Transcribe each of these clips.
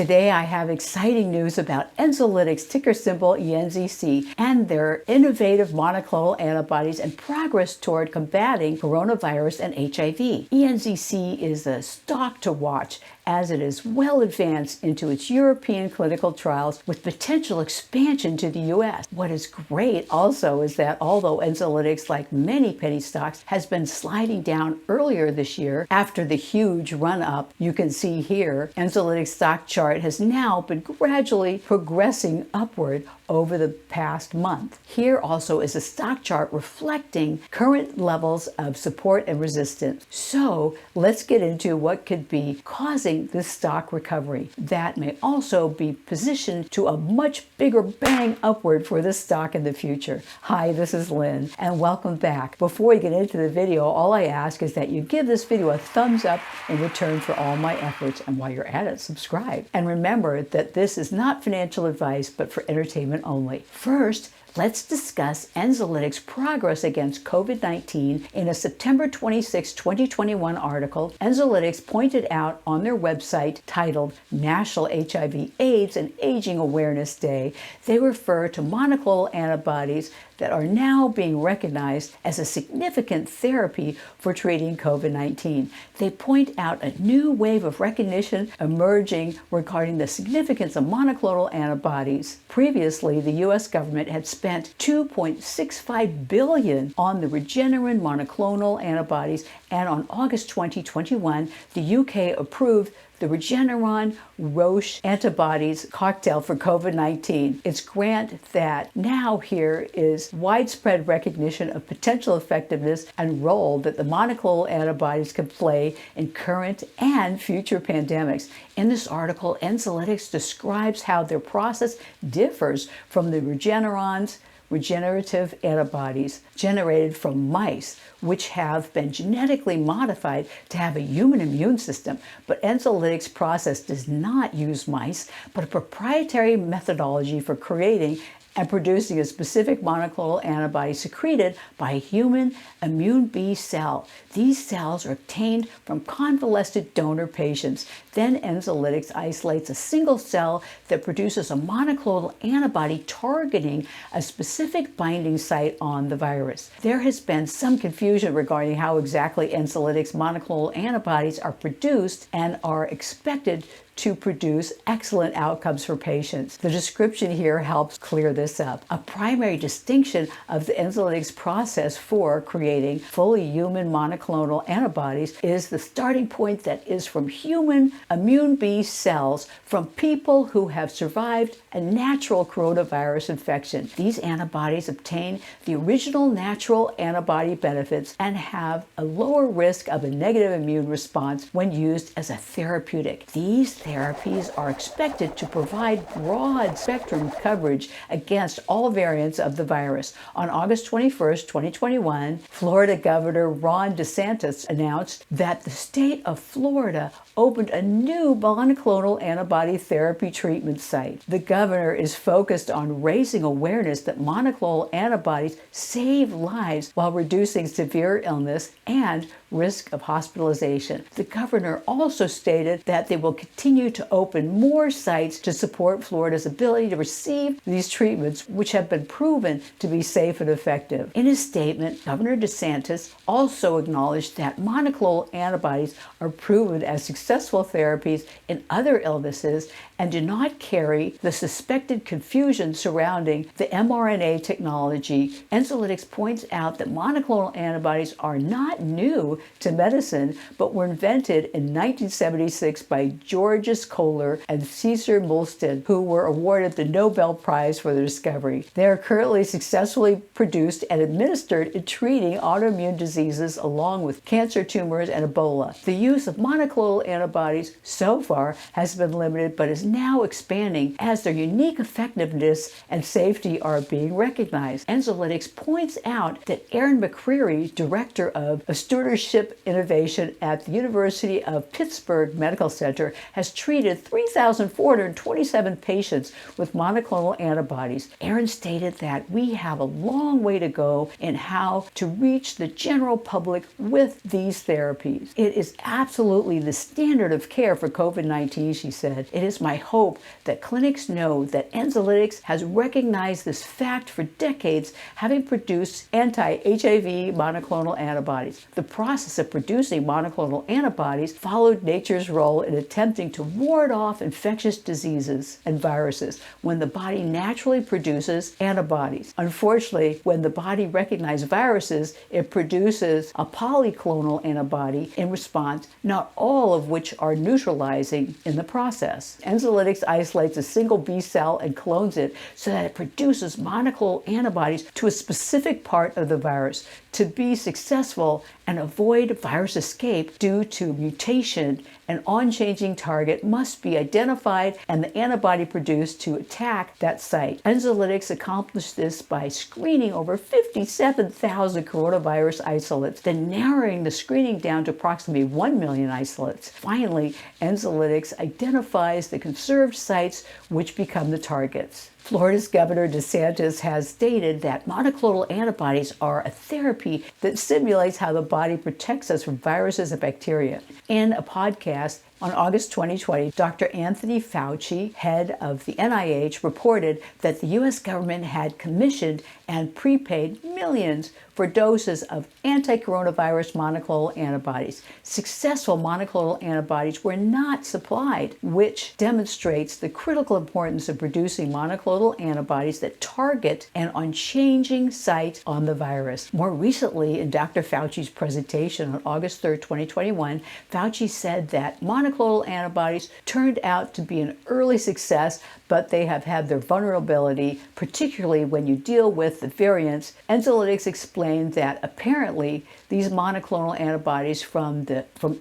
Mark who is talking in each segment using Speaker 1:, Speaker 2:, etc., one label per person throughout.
Speaker 1: Today I have exciting news about Enzolytics, ticker symbol ENZC, and their innovative monoclonal antibodies and progress toward combating coronavirus and HIV. ENZC is a stock to watch as it is well advanced into its European clinical trials with potential expansion to the US. What is great also is that although Enzolytics, like many penny stocks, has been sliding down earlier this year after the huge run-up you can see here, Enzolytics stock chart has now been gradually progressing upward over the past month. Here also is a stock chart reflecting current levels of support and resistance. So let's get into what could be causing this stock recovery. That may also be positioned to a much bigger bang upward for this stock in the future. Hi, this is Lynn, and welcome back. Before we get into the video, all I ask is that you give this video a thumbs up in return for all my efforts, and while you're at it, subscribe. And remember that this is not financial advice, but for entertainment only. First, let's discuss Enzolytics' progress against COVID-19. In a September 26, 2021 article, Enzolytics pointed out on their website titled National HIV/AIDS and Aging Awareness Day, they refer to monoclonal antibodies that are now being recognized as a significant therapy for treating COVID-19. They point out a new wave of recognition emerging regarding the significance of monoclonal antibodies. Previously, the U.S. government had spent $2.65 billion on the Regeneron monoclonal antibodies, and on August 2021, the UK approved the Regeneron Roche antibodies cocktail for COVID-19. It's grant that now here is widespread recognition of potential effectiveness and role that the monoclonal antibodies can play in current and future pandemics. In this article, Enzolytics describes how their process differs from the Regeneron's regenerative antibodies generated from mice, which have been genetically modified to have a human immune system. But Enzolytics' process does not use mice, but a proprietary methodology for creating and producing a specific monoclonal antibody secreted by a human immune B cell. These cells are obtained from convalescent donor patients. Then Enzolytics isolates a single cell that produces a monoclonal antibody targeting a specific binding site on the virus. There has been some confusion regarding how exactly Enzolytics monoclonal antibodies are produced and are expected to produce excellent outcomes for patients. The description here helps clear this up. A primary distinction of the Enzolytics process for creating fully human monoclonal antibodies is the starting point that is from human immune B cells from people who have survived a natural coronavirus infection. These antibodies obtain the original natural antibody benefits and have a lower risk of a negative immune response when used as a therapeutic. These therapies are expected to provide broad spectrum coverage against all variants of the virus. On August 21st, 2021, Florida Governor Ron DeSantis announced that the state of Florida opened a new monoclonal antibody therapy treatment site. The governor is focused on raising awareness that monoclonal antibodies save lives while reducing severe illness and risk of hospitalization. The governor also stated that they will continue to open more sites to support Florida's ability to receive these treatments, which have been proven to be safe and effective. In his statement, Governor DeSantis also acknowledged that monoclonal antibodies are proven as successful therapies in other illnesses and do not carry the suspected confusion surrounding the mRNA technology. Enzolytics points out that monoclonal antibodies are not new to medicine, but were invented in 1976 by Georges Kohler and Cesar Milstein, who were awarded the Nobel Prize for their discovery. They are currently successfully produced and administered in treating autoimmune diseases along with cancer tumors and Ebola. The use of monoclonal antibodies so far has been limited, but is now expanding as their unique effectiveness and safety are being recognized. Enzolytics points out that Aaron McCreary, director of stewardship innovation at the University of Pittsburgh Medical Center, has has treated 3,427 patients with monoclonal antibodies. Aaron stated that we have a long way to go in how to reach the general public with these therapies. It is absolutely the standard of care for COVID-19, she said. It is my hope that clinics know that Enzolytics has recognized this fact for decades, having produced anti-HIV monoclonal antibodies. The process of producing monoclonal antibodies followed nature's role in attempting to ward off infectious diseases and viruses when the body naturally produces antibodies. Unfortunately, when the body recognizes viruses, it produces a polyclonal antibody in response, not all of which are neutralizing in the process. Enzolytics isolates a single B cell and clones it so that it produces monoclonal antibodies to a specific part of the virus. To be successful and avoid virus escape due to mutation, an on-changing target must be identified and the antibody produced to attack that site. Enzolytics accomplished this by screening over 57,000 coronavirus isolates, then narrowing the screening down to approximately 1 million isolates. Finally, Enzolytics identifies the conserved sites which become the targets. Florida's Governor DeSantis has stated that monoclonal antibodies are a therapy that simulates how the body protects us from viruses and bacteria. In a podcast on August 2020, Dr. Anthony Fauci, head of the NIH, reported that the U.S. government had commissioned and prepaid millions for doses of anti-coronavirus monoclonal antibodies. Successful monoclonal antibodies were not supplied, which demonstrates the critical importance of producing monoclonal antibodies that target an unchanging site on the virus. More recently, in Dr. Fauci's presentation on August 3, 2021, Fauci said that monoclonal antibodies turned out to be an early success, but they have had their vulnerability, particularly when you deal with the variants. Enzolytics explained that apparently these monoclonal antibodies from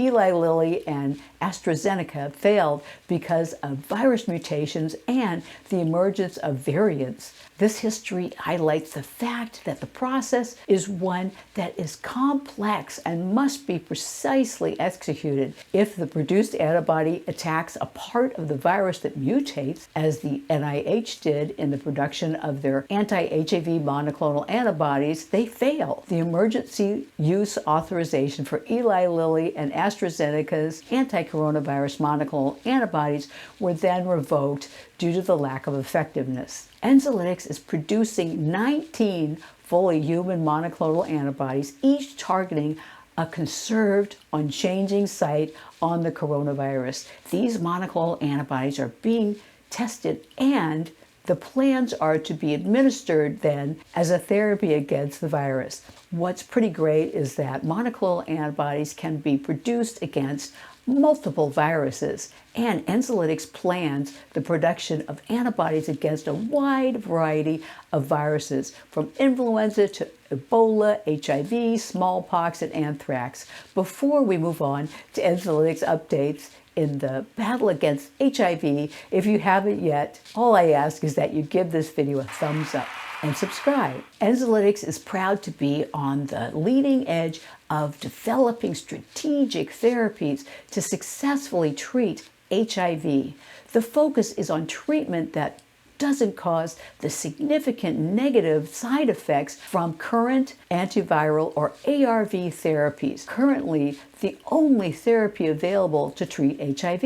Speaker 1: Eli Lilly and AstraZeneca failed because of virus mutations and the emergence of variants. This history highlights the fact that the process is one that is complex and must be precisely executed. If the produced antibody attacks a part of the virus that mutates, as the NIH did in the production of their anti-HIV monoclonal antibodies, they fail. The emergency use authorization for Eli Lilly and AstraZeneca's anti-coronavirus monoclonal antibodies were then revoked due to the lack of effectiveness. Enzolytics is producing 19 fully human monoclonal antibodies, each targeting a conserved, unchanging site on the coronavirus. These monoclonal antibodies are being tested, and the plans are to be administered then as a therapy against the virus. What's pretty great is that monoclonal antibodies can be produced against multiple viruses, and Enzolytics plans the production of antibodies against a wide variety of viruses, from influenza to Ebola, HIV, smallpox, and anthrax. Before we move on to Enzolytics updates in the battle against HIV, if you haven't yet, all I ask is that you give this video a thumbs up and subscribe. Enzolytics is proud to be on the leading edge of developing strategic therapies to successfully treat HIV. The focus is on treatment that doesn't cause the significant negative side effects from current antiviral or ARV therapies. Currently, the only therapy available to treat HIV.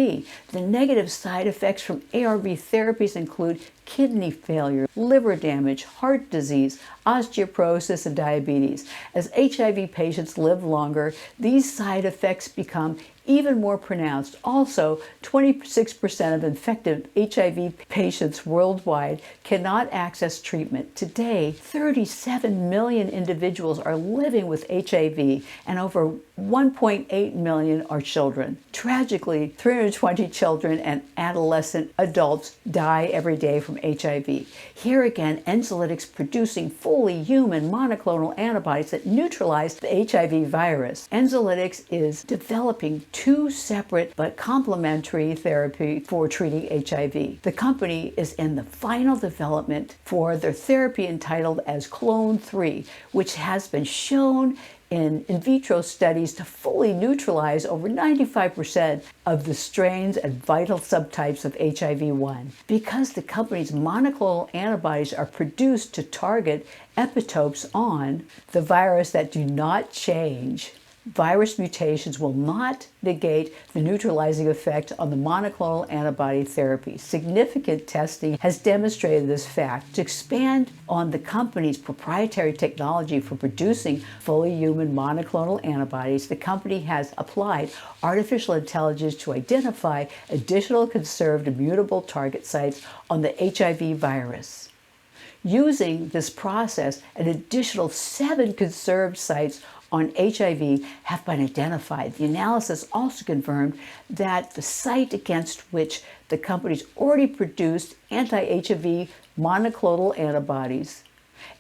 Speaker 1: The negative side effects from ARV therapies include kidney failure, liver damage, heart disease, osteoporosis, and diabetes. As HIV patients live longer, these side effects become even more pronounced. Also, 26% of infected HIV patients worldwide cannot access treatment. Today, 37 million individuals are living with HIV, and over 1.8 million are children. Tragically, 320 children and adolescent adults die every day from HIV. Here again, Enzolytics producing fully human monoclonal antibodies that neutralize the HIV virus. Enzolytics is developing two separate but complementary therapies for treating HIV. The company is in the final development for their therapy entitled as Clone 3, which has been shown in vitro studies to fully neutralize over 95% of the strains and vital subtypes of HIV-1. Because the company's monoclonal antibodies are produced to target epitopes on the virus that do not change, virus mutations will not negate the neutralizing effect on the monoclonal antibody therapy. Significant testing has demonstrated this fact. To expand on the company's proprietary technology for producing fully human monoclonal antibodies, the company has applied artificial intelligence to identify additional conserved immutable target sites on the HIV virus. Using this process, an additional 7 conserved sites on HIV have been identified. The analysis also confirmed that the site against which the company's already produced anti-HIV monoclonal antibodies,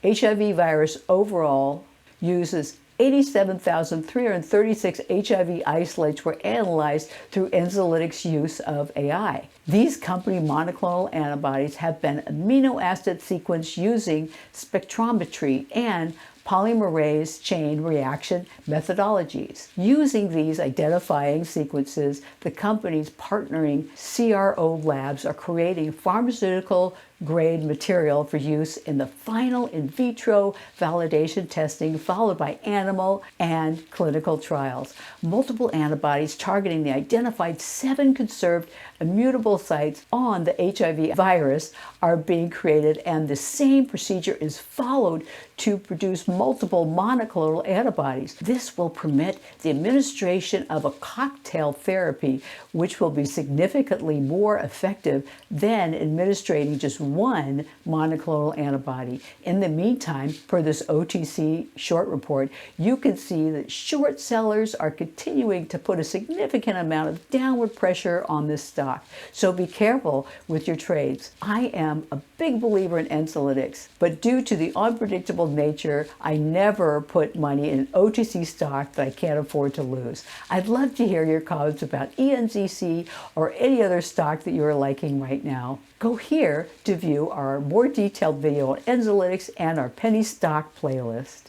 Speaker 1: HIV virus overall uses 87,336 HIV isolates were analyzed through Enzolytics' use of AI. These company monoclonal antibodies have been amino acid sequenced using spectrometry and polymerase chain reaction methodologies. Using these identifying sequences, the company's partnering CRO labs are creating pharmaceutical grade material for use in the final in vitro validation testing, followed by animal and clinical trials. Multiple antibodies targeting the identified 7 conserved immutable sites on the HIV virus are being created, and the same procedure is followed to produce multiple monoclonal antibodies. This will permit the administration of a cocktail therapy, which will be significantly more effective than administering just one monoclonal antibody. In the meantime, per this OTC short report, you can see that short sellers are continuing to put a significant amount of downward pressure on this stock. So be careful with your trades. I am a big believer in Enzolytics, but due to the unpredictable nature, I never put money in OTC stock that I can't afford to lose. I'd love to hear your comments about ENZC or any other stock that you are liking right now. Go here to view our more detailed video on Enzolytics and our penny stock playlist.